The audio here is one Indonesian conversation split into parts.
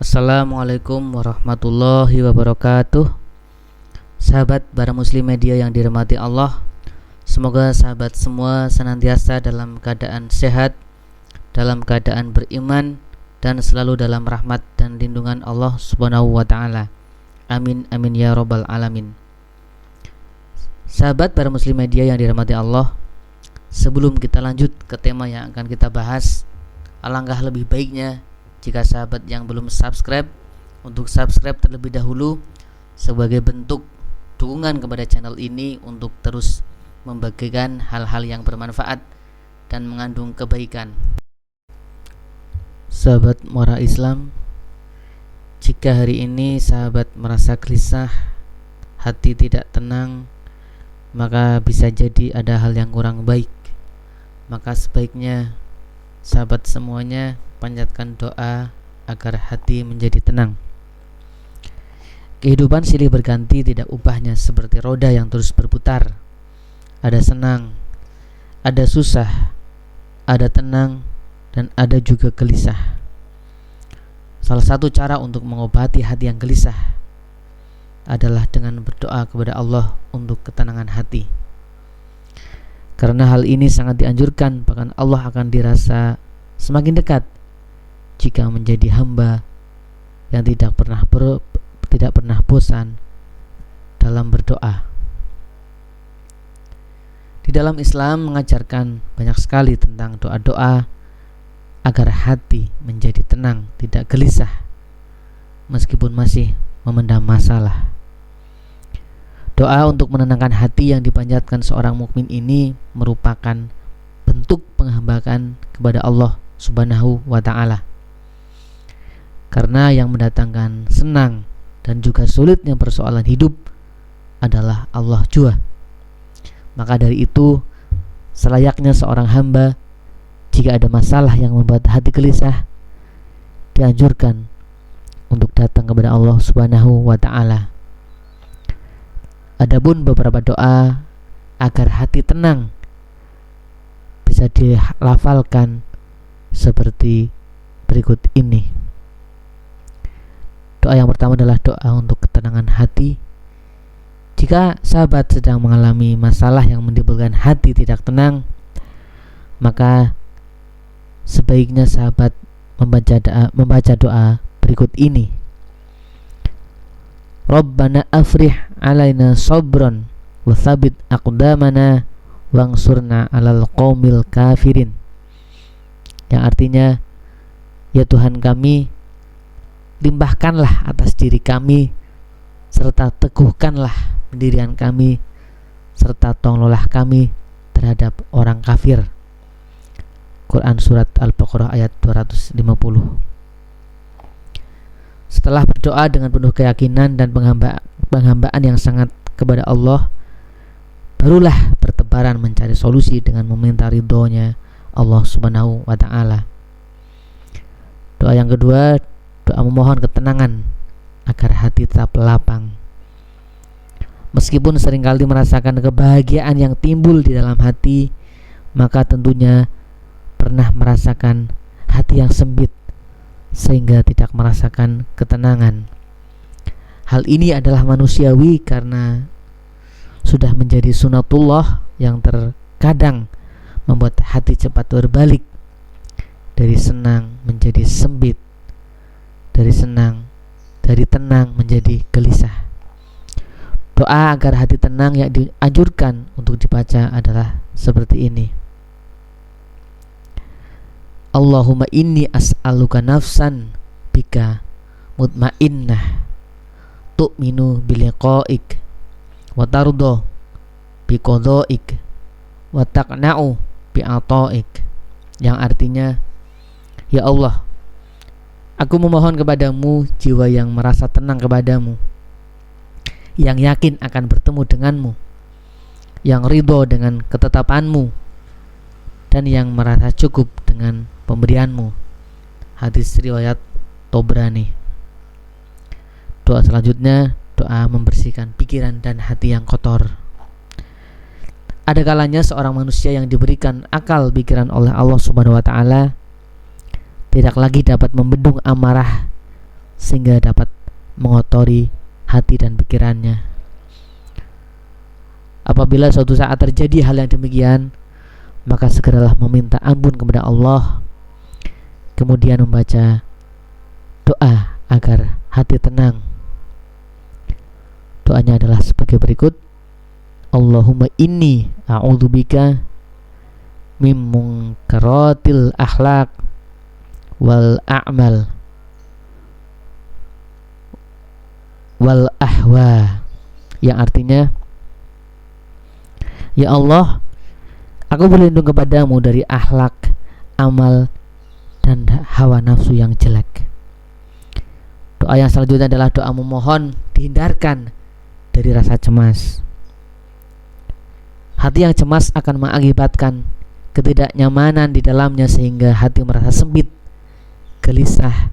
Assalamualaikum warahmatullahi wabarakatuh. Sahabat Bara Muslim Media yang dirahmati Allah, semoga sahabat semua senantiasa dalam keadaan sehat, dalam keadaan beriman, dan selalu dalam rahmat dan lindungan Allah Subhanahu wa ta'ala. Amin amin ya rabbal alamin. Sahabat Bara Muslim Media yang dirahmati Allah, sebelum kita lanjut ke tema yang akan kita bahas, alangkah lebih baiknya jika sahabat yang belum subscribe untuk subscribe terlebih dahulu sebagai bentuk dukungan kepada channel ini untuk terus membagikan hal-hal yang bermanfaat dan mengandung kebaikan. Sahabat Muara Islam, jika hari ini sahabat merasa gelisah, hati tidak tenang, maka bisa jadi ada hal yang kurang baik. Maka sebaiknya sahabat semuanya panjatkan doa agar hati menjadi tenang. Kehidupan silih berganti, tidak ubahnya seperti roda yang terus berputar. Ada senang, ada susah, ada tenang, dan ada juga gelisah. Salah satu cara untuk mengobati hati yang gelisah adalah dengan berdoa kepada Allah untuk ketenangan hati. Karena hal ini sangat dianjurkan, bahkan Allah akan dirasa semakin dekat jika menjadi hamba yang tidak pernah bosan dalam berdoa. Di dalam Islam mengajarkan banyak sekali tentang doa-doa agar hati menjadi tenang, tidak gelisah meskipun masih memendam masalah. Doa untuk menenangkan hati yang dipanjatkan seorang mukmin ini merupakan bentuk penghambaan kepada Allah Subhanahu wa ta'ala. Karena yang mendatangkan senang dan juga sulitnya persoalan hidup adalah Allah jua. Maka dari itu, selayaknya seorang hamba jika ada masalah yang membuat hati gelisah, dianjurkan untuk datang kepada Allah Subhanahu wa ta'ala. Adapun beberapa doa agar hati tenang bisa dilafalkan seperti berikut ini. Doa yang pertama adalah doa untuk ketenangan hati. Jika sahabat sedang mengalami masalah yang menimbulkan hati tidak tenang, maka sebaiknya sahabat membaca doa berikut ini. Rabbana afrih alaina sabran wa thabit aqdamana wangsurna alal qaumil kafirin. Yang artinya, ya Tuhan kami, limpahkanlah atas diri kami serta teguhkanlah pendirian kami serta tolonglah kami terhadap orang kafir. Quran Surat Al-Baqarah ayat 250. Setelah berdoa dengan penuh keyakinan dan penghambaan yang sangat kepada Allah, barulah bertebaran mencari solusi dengan meminta ridhonya Allah Subhanahu wa ta'ala. Doa yang kedua, doa memohon ketenangan agar hati tetap lapang. Meskipun seringkali merasakan kebahagiaan yang timbul di dalam hati, maka tentunya pernah merasakan hati yang sempit sehingga tidak merasakan ketenangan. Hal ini adalah manusiawi karena sudah menjadi sunatullah yang terkadang membuat hati cepat berbalik dari senang menjadi sempit, dari tenang menjadi gelisah. Doa agar hati tenang yang dianjurkan untuk dibaca adalah seperti ini. Allahumma inni as'aluka nafsan bika mutmainnah tu'minu biliqa'ik wa tardo biqada'ik wa taqna'u bi'ata'ik. Yang artinya, ya Allah, aku memohon kepadamu jiwa yang merasa tenang kepadamu, yang yakin akan bertemu denganmu, yang ridho dengan ketetapanmu, dan yang merasa cukup dengan pemberianmu. Hadis riwayat Tobrani. Doa selanjutnya, doa membersihkan pikiran dan hati yang kotor. Ada kalanya seorang manusia yang diberikan akal pikiran oleh Allah Subhanahu wa ta'ala tidak lagi dapat membendung amarah sehingga dapat mengotori hati dan pikirannya. Apabila suatu saat terjadi hal yang demikian, maka segeralah meminta ampun kepada Allah, kemudian membaca doa agar hati tenang. Doanya adalah sebagai berikut: Allahumma inni a'udzubika min munkaratil akhlaq wal a'mal wal ahwa, yang artinya, ya Allah, aku berlindung kepadamu dari akhlak, amal, dan hawa nafsu yang jelek. Doa yang selanjutnya adalah doa memohon dihindarkan dari rasa cemas. Hati yang cemas akan mengakibatkan ketidaknyamanan di dalamnya, sehingga hati merasa sempit, gelisah,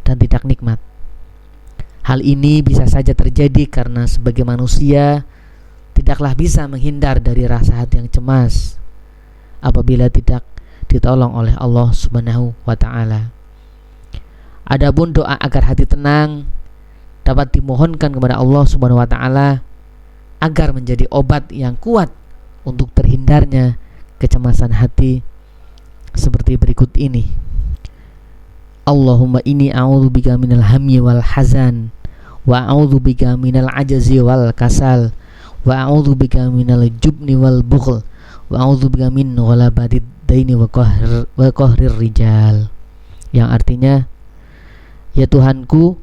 dan tidak nikmat. Hal ini bisa saja terjadi karena sebagai manusia tidaklah bisa menghindar dari rasa hati yang cemas apabila tidak ditolong oleh Allah Subhanahu wa ta'ala. Adapun doa agar hati tenang dapat dimohonkan kepada Allah Subhanahu wa ta'ala agar menjadi obat yang kuat untuk terhindarnya kecemasan hati, seperti berikut ini: Allahumma inni a'udzubika minal hammi wal hazan, wa a'udzubika minal ajazi wal kasal, wa a'udzubika minal jubni wal bukhl, wa a'udzubika min ghalabatid daini wa qahrir rijal. Yang artinya, ya Tuhanku,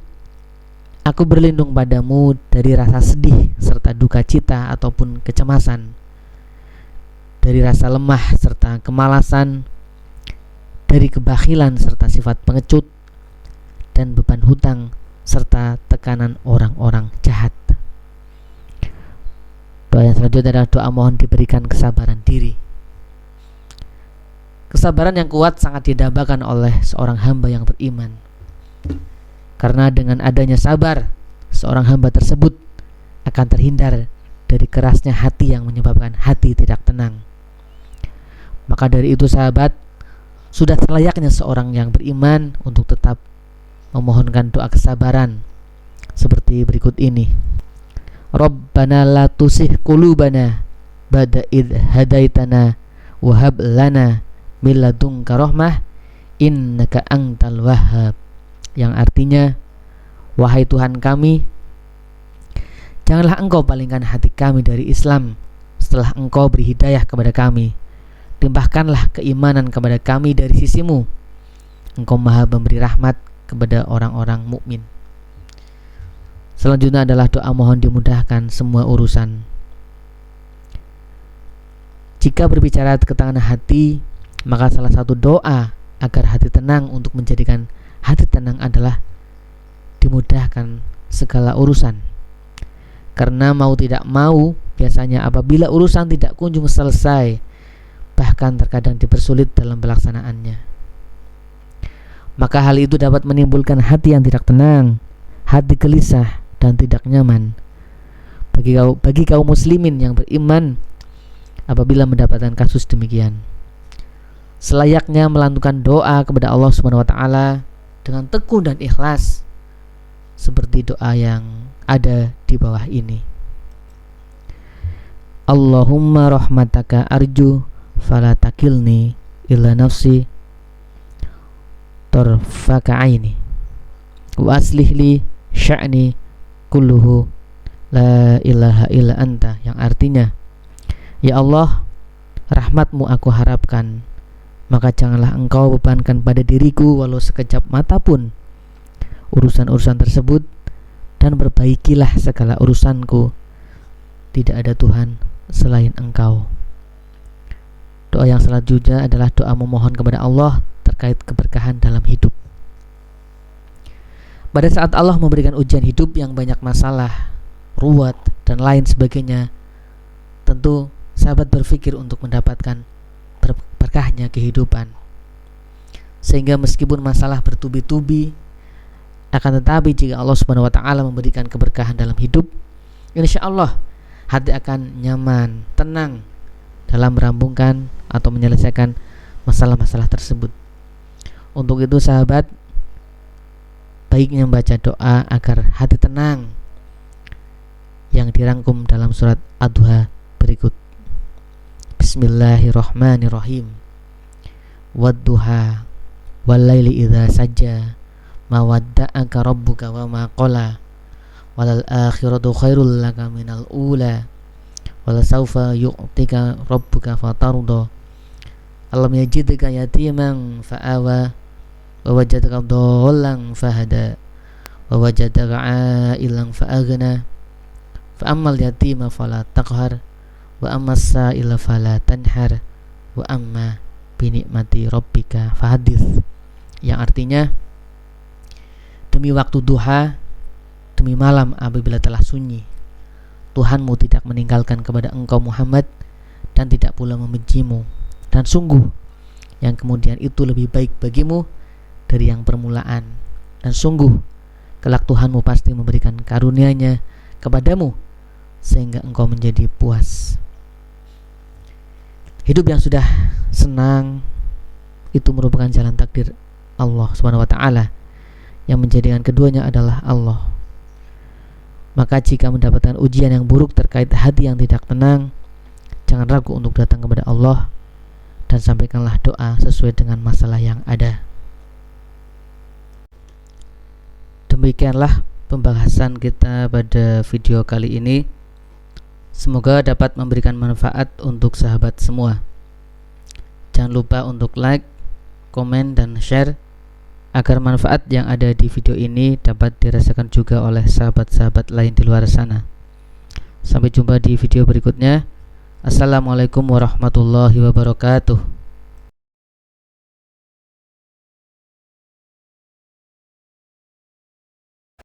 aku berlindung padamu dari rasa sedih serta duka cita ataupun kecemasan, dari rasa lemah serta kemalasan, dari kebakhilan serta sifat pengecut, dan beban hutang serta tekanan orang-orang jahat. Doa yang selanjutnya adalah doa mohon diberikan kesabaran diri. Kesabaran yang kuat sangat didambakan oleh seorang hamba yang beriman, karena dengan adanya sabar, seorang hamba tersebut akan terhindar dari kerasnya hati yang menyebabkan hati tidak tenang. Maka dari itu sahabat, sudah selayaknya seorang yang beriman untuk tetap memohonkan doa kesabaran seperti berikut ini: Rabbana la tusih qulubana ba'da idh hadaitana wa hab lana min ladunka rahmah innaka antal wahhab. Yang artinya, wahai Tuhan kami, janganlah Engkau palingkan hati kami dari Islam setelah Engkau beri hidayah kepada kami. Timpahkanlah keimanan kepada kami dari sisimu. Engkau maha memberi rahmat kepada orang-orang mukmin. Selanjutnya adalah doa mohon dimudahkan semua urusan. Jika berbicara ketenangan hati, maka salah satu doa agar hati tenang untuk menjadikan hati tenang adalah dimudahkan segala urusan. Karena mau tidak mau, biasanya apabila urusan tidak kunjung selesai, bahkan terkadang dipersulit dalam pelaksanaannya, maka hal itu dapat menimbulkan hati yang tidak tenang, hati gelisah dan tidak nyaman. Bagi kaum muslimin yang beriman, apabila mendapatkan kasus demikian, selayaknya melantunkan doa kepada Allah Subhanahu wa ta'ala dengan tekun dan ikhlas, seperti doa yang ada di bawah ini: Allahumma rahmataka arju fala takilni illa nafsi tarfaka aini wa aslih li sya'ni kulluhu la ilaha illa anta. Yang artinya, ya Allah, rahmatmu aku harapkan, maka janganlah Engkau bebankan pada diriku walau sekejap mata pun urusan-urusan tersebut, dan perbaikilah segala urusanku. Tidak ada Tuhan selain Engkau. Doa yang selanjutnya adalah doa memohon kepada Allah terkait keberkahan dalam hidup. Pada saat Allah memberikan ujian hidup yang banyak masalah, ruwet, dan lain sebagainya, tentu sahabat berpikir untuk mendapatkan berkahnya kehidupan. Sehingga meskipun masalah bertubi-tubi, akan tetapi jika Allah Subhanahu wa ta'ala memberikan keberkahan dalam hidup, insya Allah hati akan nyaman, tenang dalam merampungkan atau menyelesaikan masalah-masalah tersebut. Untuk itu sahabat, baiknya membaca doa agar hati tenang yang dirangkum dalam surat Ad-Duha berikut. Bismillahirrahmanirrahim. Wad-duha wal-laili idza sajja ma wadda'aka rabbuka wa ma qala walal akhiratu khairul laka minal ula wala sawfa yu'tika rabbuka fatarda alam yajidka yatiman fa'awa wa wajadaka dhallan fahada wa wajadaka 'ailan fa'aghna fa ammal yatima fala taqhar wa ammas sa'ila fala tanhar wa amma bi ni'mati rabbika fahadits, yang artinya demi waktu duha, demi malam apabila telah sunyi, Tuhanmu tidak meninggalkan kepada engkau Muhammad dan tidak pula membencimu, dan sungguh yang kemudian itu lebih baik bagimu dari yang permulaan, dan sungguh kelak Tuhanmu pasti memberikan karunia-Nya kepadamu sehingga engkau menjadi puas. Hidup yang sudah senang itu merupakan jalan takdir Allah Subhanahu wa taala, yang menjadikan keduanya adalah Allah. Maka jika mendapatkan ujian yang buruk terkait hati yang tidak tenang, jangan ragu untuk datang kepada Allah dan sampaikanlah doa sesuai dengan masalah yang ada. Demikianlah pembahasan kita pada video kali ini. Semoga dapat memberikan manfaat untuk sahabat semua. Jangan lupa untuk like, komen, dan share agar manfaat yang ada di video ini dapat dirasakan juga oleh sahabat-sahabat lain di luar sana. Sampai jumpa di video berikutnya. Assalamualaikum warahmatullahi wabarakatuh.